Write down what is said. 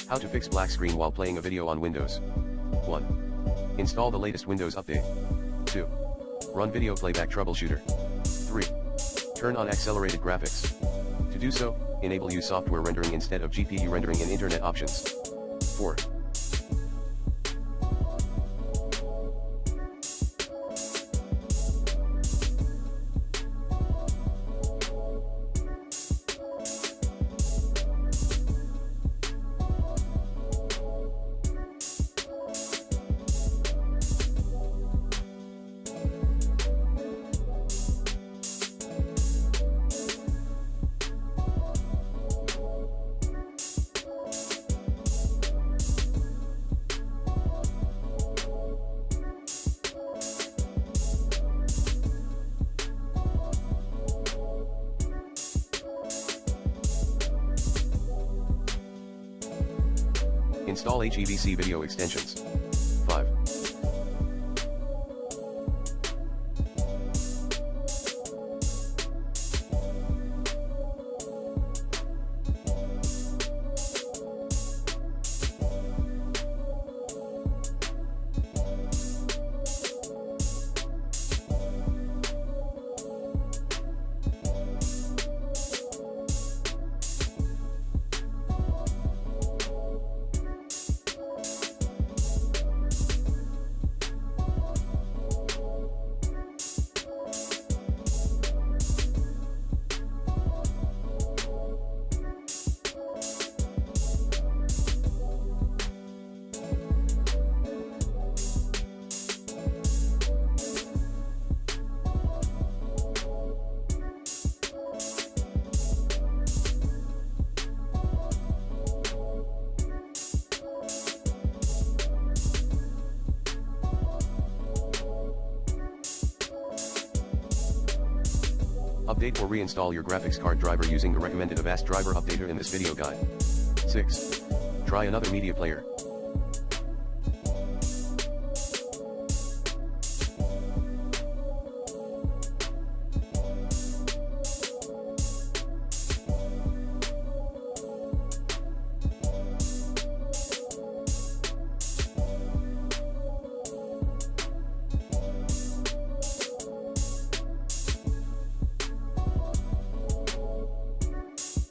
How to fix black screen while playing a video on Windows. 1. Install the latest Windows update. 2. Run video playback troubleshooter. 3. Turn on accelerated graphics. To do so, enable use software rendering instead of GPU rendering in Internet options. 4. Install HEVC video extensions. 5. Update or reinstall your graphics card driver using the recommended Avast driver updater in this video guide. 6. Try another media player.